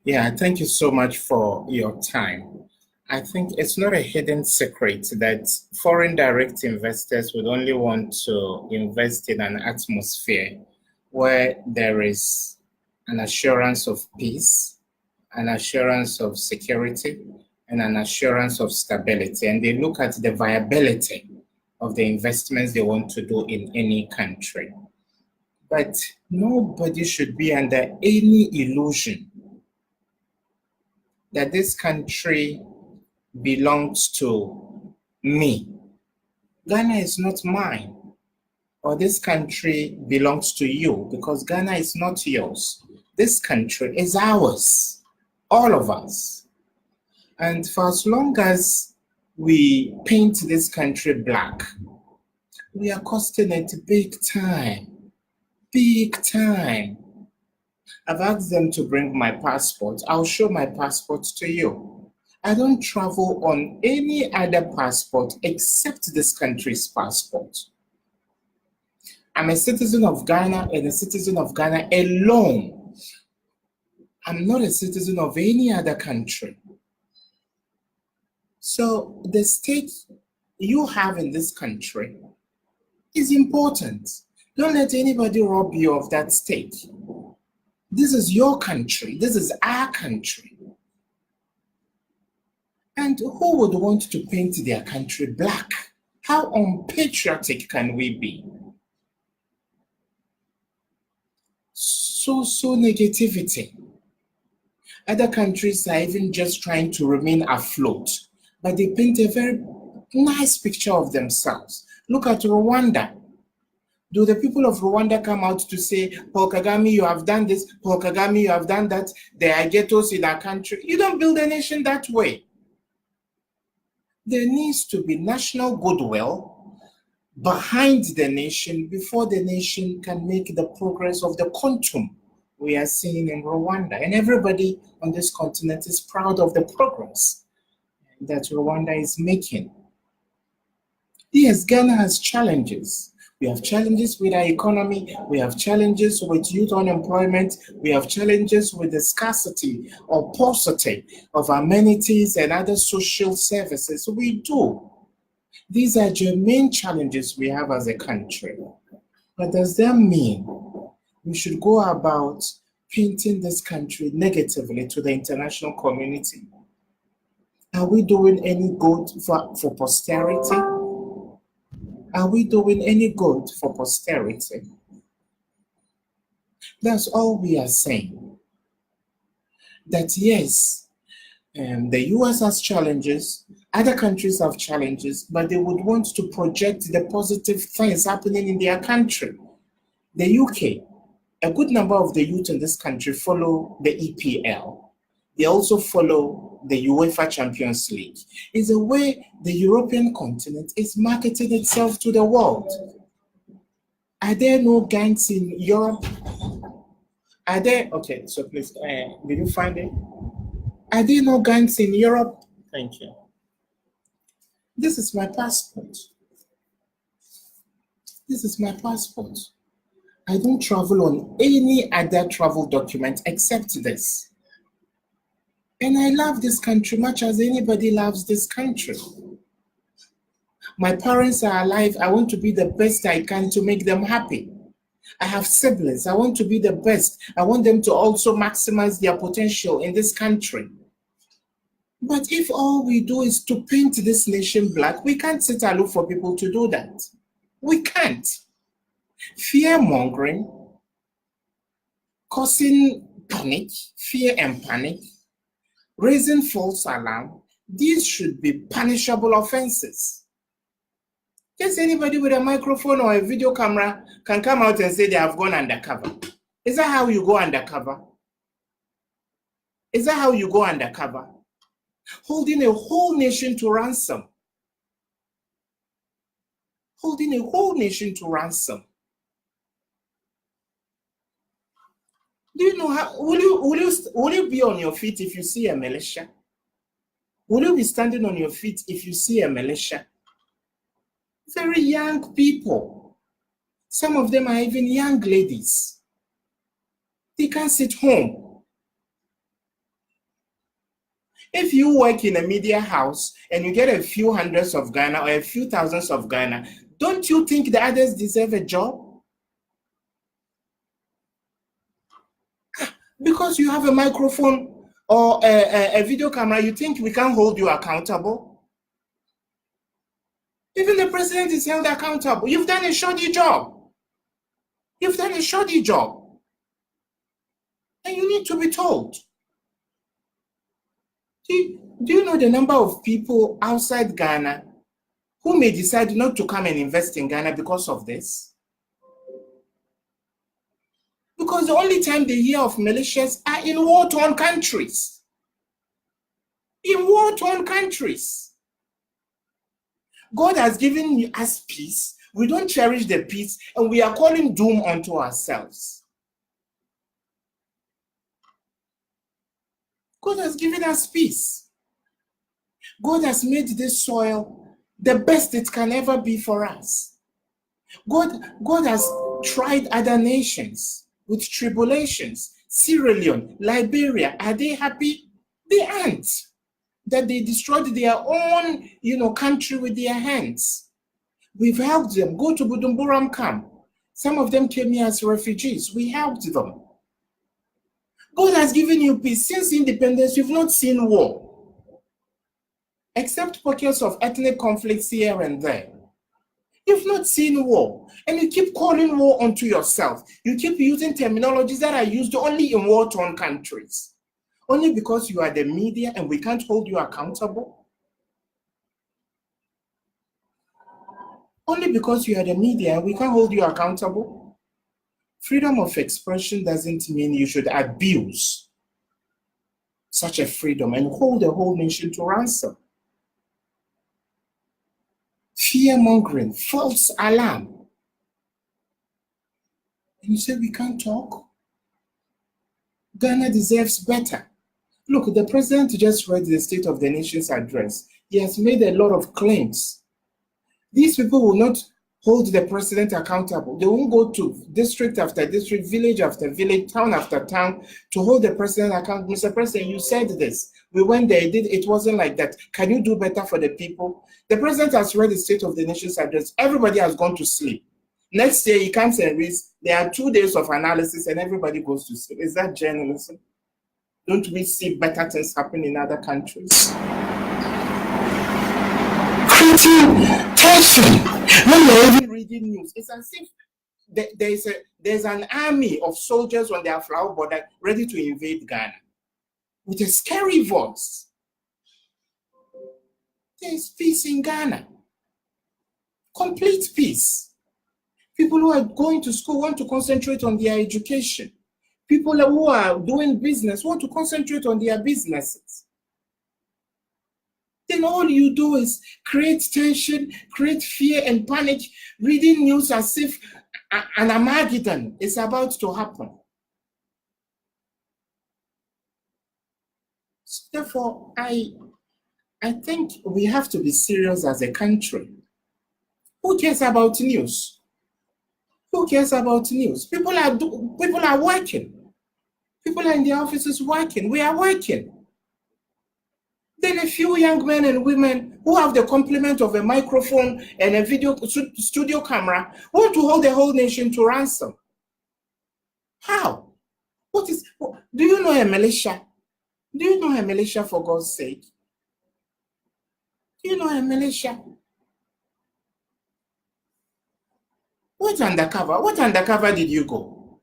Yeah, thank you so much for your time. I think it's not a hidden secret that foreign direct investors would only want to invest in an atmosphere where there is an assurance of peace, an assurance of security, and an assurance of stability. And they look at the viability of the investments they want to do in any country. But nobody should be under any illusion that this country belongs to me. Ghana is not mine, or this country belongs to you, because Ghana is not yours. This country is ours, all of us. And for as long as we paint this country black, we are costing it big time, big time. I've asked them to bring my passport. I'll show my passport to you. I don't travel on any other passport except this country's passport. I'm a citizen of Ghana and a citizen of Ghana alone. I'm not a citizen of any other country. So the stake you have in this country is important. Don't let anybody rob you of that stake. This is your country. This is our country. And who would want to paint their country black? How unpatriotic can we be? So negativity. Other countries are even just trying to remain afloat, but they paint a very nice picture of themselves. Look at Rwanda. Do the people of Rwanda come out to say, Paul Kagame, you have done this, Paul Kagame, you have done that, there are ghettos in our country? You don't build a nation that way. There needs to be national goodwill behind the nation before the nation can make the progress of the quantum we are seeing in Rwanda. And everybody on this continent is proud of the progress that Rwanda is making. Yes, Ghana has challenges. We have challenges with our economy. We have challenges with youth unemployment. We have challenges with the scarcity or paucity of amenities and other social services. We do. These are germane challenges we have as a country. But does that mean we should go about painting this country negatively to the international community? Are we doing any good for posterity? Are we doing any good for posterity? That's all we are saying. That yes, the US has challenges, other countries have challenges, but they would want to project the positive things happening in their country. The UK, a good number of the youth in this country follow the EPL. They also follow the UEFA Champions League. It's a way the European continent is marketing itself to the world. Are there no gangs in Europe? Are there, okay, so please, did you find it? Are there no gangs in Europe? Thank you. This is my passport. This is my passport. I don't travel on any other travel document except this. And I love this country much as anybody loves this country. My parents are alive. I want to be the best I can to make them happy. I have siblings. I want to be the best. I want them to also maximize their potential in this country. But if all we do is to paint this nation black, we can't sit and look for people to do that. We can't. Fear-mongering, causing panic, fear and panic, raising false alarm, these should be punishable offenses. Just anybody with a microphone or a video camera can come out and say they have gone undercover. Is that how you go undercover? Is that how you go undercover? Holding a whole nation to ransom. Holding a whole nation to ransom. Do you know how, will you be on your feet if you see a militia? Will you be standing on your feet if you see a militia? Very young people. Some of them are even young ladies. They can't sit home. If you work in a media house and you get a few hundreds of Ghana or a few thousands of Ghana, don't you think the others deserve a job? Because you have a microphone or a video camera, you think we can't hold you accountable? Even the president is held accountable. You've done a shoddy job. You've done a shoddy job. And you need to be told. Do you know the number of people outside Ghana who may decide not to come and invest in Ghana because of this? Because the only time they hear of militias are in war-torn countries. In war-torn countries. God has given us peace. We don't cherish the peace, and we are calling doom unto ourselves. God has given us peace. God has made this soil the best it can ever be for us. God has tried other nations with tribulations. Sierra Leone, Liberia, are they happy? They aren't. That they destroyed their own, country with their hands. We've helped them. Go to Budumburam camp. Some of them came here as refugees. We helped them. God has given you peace. Since independence, you've not seen war. Except pockets of ethnic conflicts here and there. You've not seen war. And you keep calling war onto yourself. You keep using terminologies that are used only in war-torn countries. Only because you are the media and we can't hold you accountable. Only because you are the media and we can't hold you accountable. Freedom of expression doesn't mean you should abuse such a freedom and hold the whole nation to ransom. Fear-mongering, false alarm. And you say we can't talk? Ghana deserves better. Look, the president just read the State of the Nation's address. He has made a lot of claims. These people will not hold the president accountable. They won't go to district after district, village after village, town after town to hold the president accountable. Mr. President, you said this. We went there, it wasn't like that. Can you do better for the people? The president has read the State of the Nation's address. Everybody has gone to sleep. Next year, he comes and reads. There are 2 days of analysis and everybody goes to sleep. Is that journalism? Don't we see better things happen in other countries? Creating tension when you're even reading news. It's as if there's an army of soldiers on their flower border ready to invade Ghana with a scary voice. There's peace in Ghana. Complete peace. People who are going to school want to concentrate on their education. People who are doing business want to concentrate on their businesses. Then all you do is create tension, create fear and panic, reading news as if an Armageddon is about to happen. So therefore, I think we have to be serious as a country. Who cares about news? Who cares about news? People are working. People are in the offices working. We are working. Then a few young men and women who have the complement of a microphone and a video studio camera want to hold the whole nation to ransom. How? Do you know a militia? Do you know a militia, for God's sake? Do you know a militia? What undercover? What undercover did you go?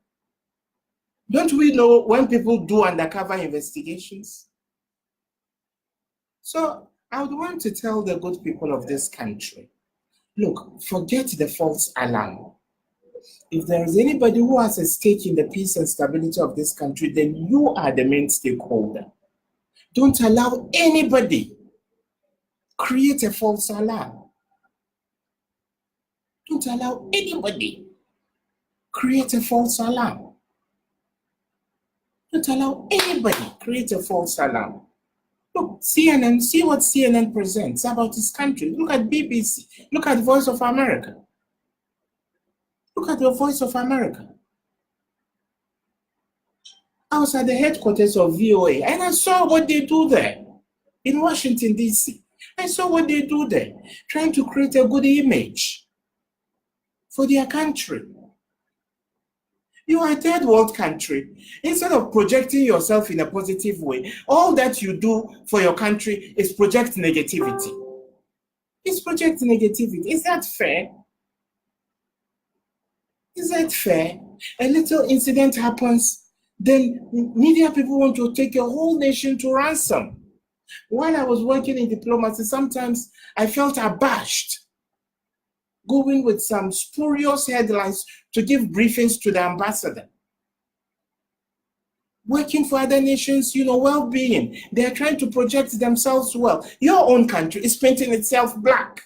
Don't we know when people do undercover investigations? So I would want to tell the good people of this country, look, forget the false alarm. If there is anybody who has a stake in the peace and stability of this country, then you are the main stakeholder. Don't allow anybody create a false alarm. Don't allow anybody create a false alarm. Don't allow anybody create a false alarm. Look, CNN, see what CNN presents about this country. Look at BBC. Look at Voice of America. Look at the Voice of America. I was at the headquarters of VOA and I saw what they do there. in Washington, D.C. I saw what they do there, trying to create a good image for their country. You are a third world country. Instead of projecting yourself in a positive way, all that you do for your country is project negativity. It's project negativity. Is that fair? Is that fair? A little incident happens, then media people want to take a whole nation to ransom. While I was working in diplomacy, sometimes I felt abashed going with some spurious headlines to give briefings to the ambassador. Working for other nations, well-being. They are trying to project themselves well. Your own country is painting itself black.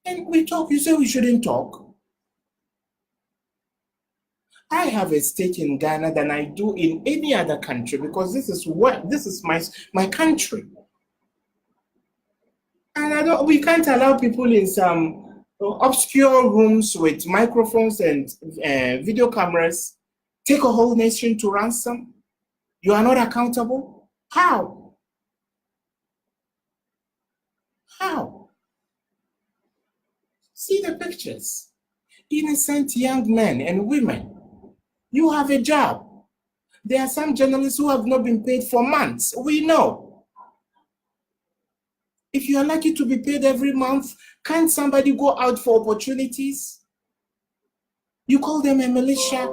And we talk, you say we shouldn't talk. I have a stake in Ghana than I do in any other country because this is my country. And we can't allow people in some obscure rooms with microphones and video cameras take a whole nation to ransom. You are not accountable? How? How? See the pictures. Innocent young men and women. You have a job. There are some journalists who have not been paid for months. We know. If you are lucky to be paid every month, can't somebody go out for opportunities? You call them a militia.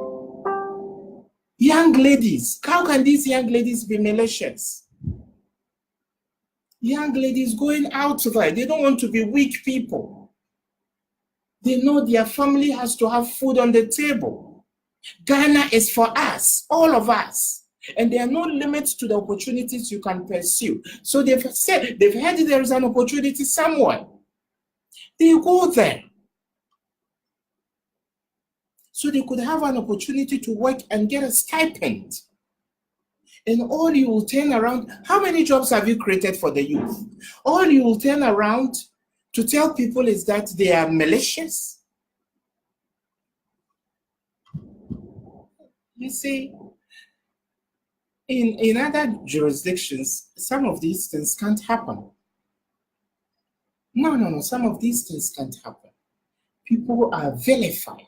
Young ladies. How can these young ladies be militias? Young ladies going out there. They don't want to be weak people. They know their family has to have food on the table. Ghana is for us, all of us. And there are no limits to the opportunities you can pursue. So they've heard there is an opportunity somewhere. They go there. So they could have an opportunity to work and get a stipend. And all you will turn around, how many jobs have you created for the youth? All you will turn around to tell people is that they are malicious. You see, in other jurisdictions, some of these things can't happen. No, some of these things can't happen. People are vilified,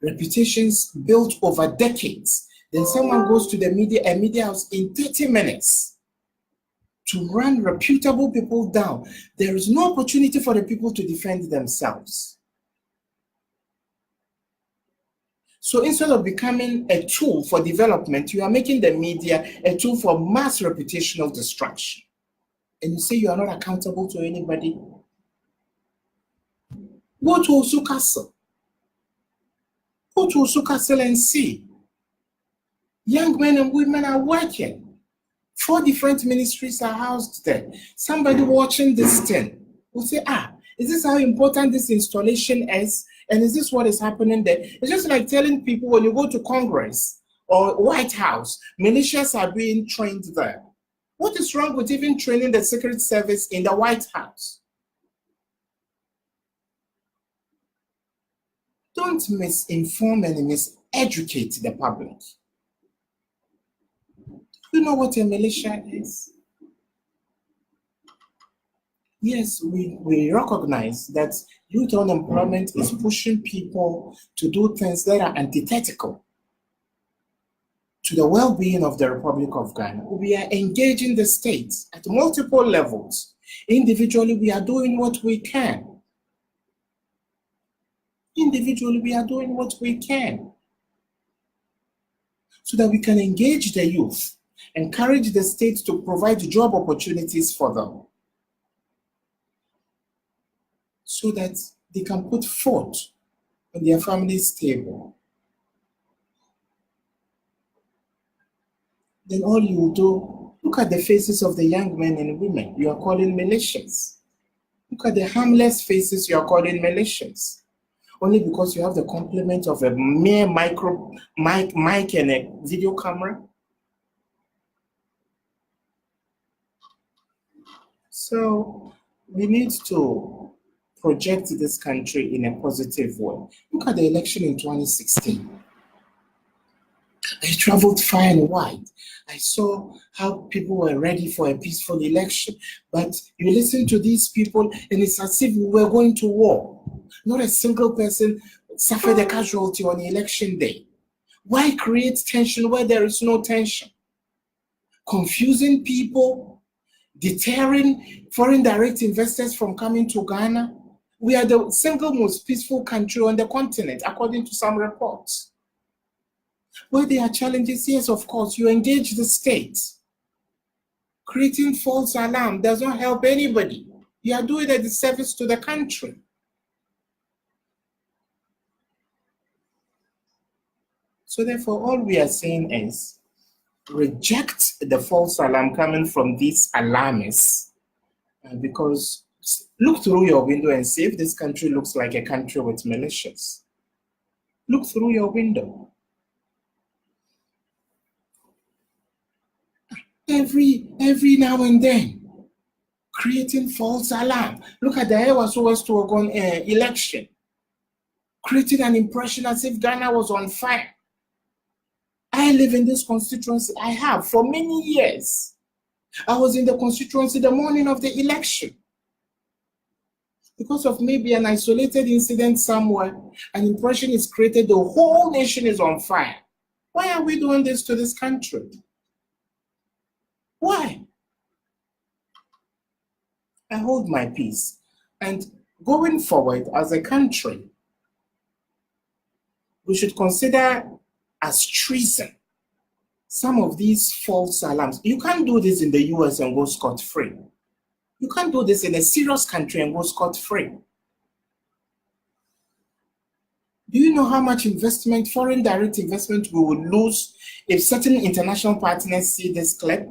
reputations built over decades. Then someone goes to a media house in 30 minutes to run reputable people down. There is no opportunity for the people to defend themselves. So instead of becoming a tool for development, you are making the media a tool for mass reputational destruction. And you say you are not accountable to anybody. Go to Osu Castle. Go to Osu Castle and see. Young men and women are working. 4 different ministries are housed there. Somebody watching this thing will say, is this how important this installation is? And is this what is happening there? It's just like telling people when you go to Congress or White House, militias are being trained there. What is wrong with even training the Secret Service in the White House? Don't misinform and miseducate the public. You know what a militia is? Yes, we recognize that youth unemployment is pushing people to do things that are antithetical to the well-being of the Republic of Ghana. We are engaging the states at multiple levels. Individually, we are doing what we can. Individually, we are doing what we can so that we can engage the youth, encourage the state to provide job opportunities for them so that they can put food on their family's table. Then all you will do, look at the faces of the young men and women you are calling militias. Look at the harmless faces you are calling militias. Only because you have the complement of a mere mic and a video camera. So we need to project this country in a positive way. Look at the election in 2016. I traveled far and wide. I saw how people were ready for a peaceful election. But you listen to these people, and it's as if we were going to war. Not a single person suffered a casualty on election day. Why create tension where there is no tension? Confusing people, deterring foreign direct investors from coming to Ghana. We are the single most peaceful country on the continent, according to some reports. Where there are challenges, yes, of course, you engage the state. Creating false alarm does not help anybody. You are doing a disservice to the country. So therefore, all we are saying is reject the false alarm coming from these alarmists, because look through your window and see if this country looks like a country with militias. Look through your window. Every now and then, creating false alarm. Look at the Ewaso West Ogon election, creating an impression as if Ghana was on fire. I live in this constituency. I have for many years. I was in the constituency the morning of the election. Because of maybe an isolated incident somewhere, an impression is created, the whole nation is on fire. Why are we doing this to this country? Why? I hold my peace. And going forward as a country, we should consider as treason some of these false alarms. You can't do this in the US and go scot-free. You can't do this in a serious country and go scot-free. Do you know how much investment, foreign direct investment, we will lose if certain international partners see this clip?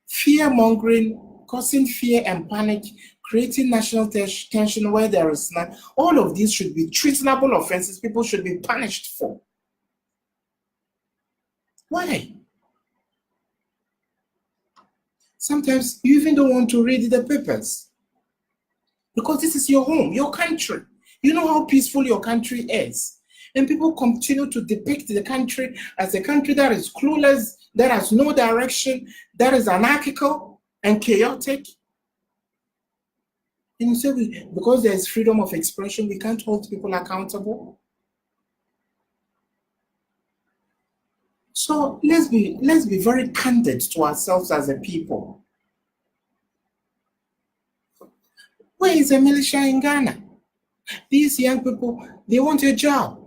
Fear-mongering, causing fear and panic, creating national tension where there is none. All of these should be treasonable offenses people should be punished for. Why? Sometimes you even don't want to read the papers because this is your home, your country. You know how peaceful your country is. And people continue to depict the country as a country that is clueless, that has no direction, that is anarchical and chaotic. And you say, because there is freedom of expression, we can't hold people accountable. So let's be very candid to ourselves as a people. Where is a militia in Ghana? These young people, they want a job.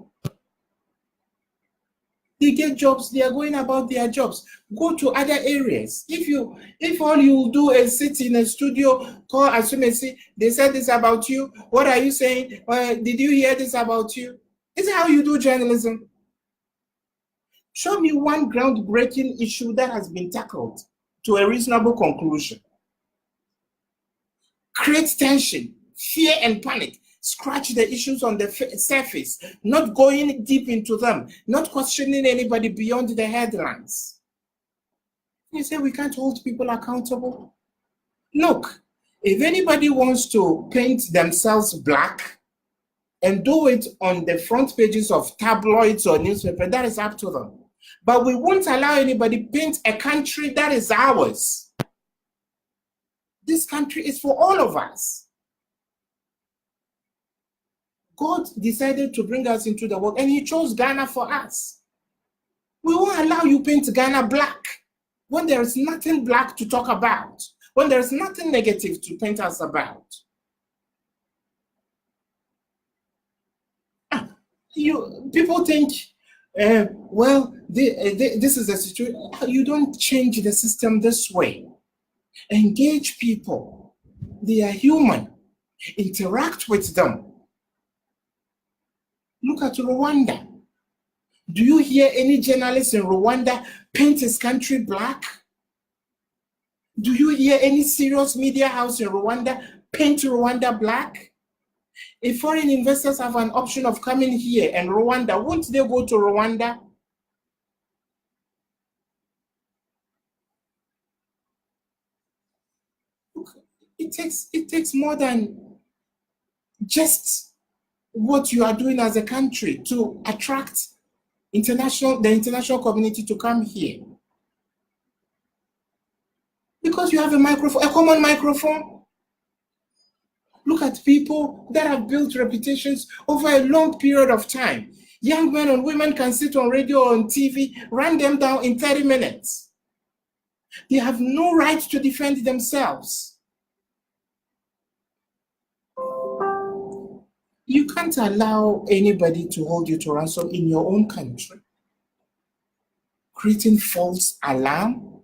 They get jobs, they are going about their jobs. Go to other areas. If all you do is sit in a studio, call Asumesi, they said this about you, what are you saying? Did you hear this about you? Is how you do journalism. Show me one groundbreaking issue that has been tackled to a reasonable conclusion. Create tension, fear and panic. Scratch the issues on the surface, not going deep into them, not questioning anybody beyond the headlines. You say we can't hold people accountable? Look, if anybody wants to paint themselves black and do it on the front pages of tabloids or newspaper, that is up to them. But we won't allow anybody paint a country that is ours. This country is for all of us. God decided to bring us into the world and he chose Ghana for us. We won't allow you paint Ghana black when there is nothing black to talk about, when there is nothing negative to paint us about. People think, this is a situation. You don't change the system this way. Engage people. They are human. Interact with them. Look at Rwanda. Do you hear any journalist in Rwanda paint his country black? Do you hear any serious media house in Rwanda paint Rwanda black? If foreign investors have an option of coming here and Rwanda, won't they go to Rwanda? Look, it takes more than just what you are doing as a country to attract the international community to come here. Because you have a microphone, a common microphone. Look at people that have built reputations over a long period of time. Young men and women can sit on radio or on TV, run them down in 30 minutes. They have no right to defend themselves. You can't allow anybody to hold you to ransom in your own country, creating false alarm.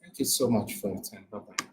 Thank you so much for your time. Bye-bye.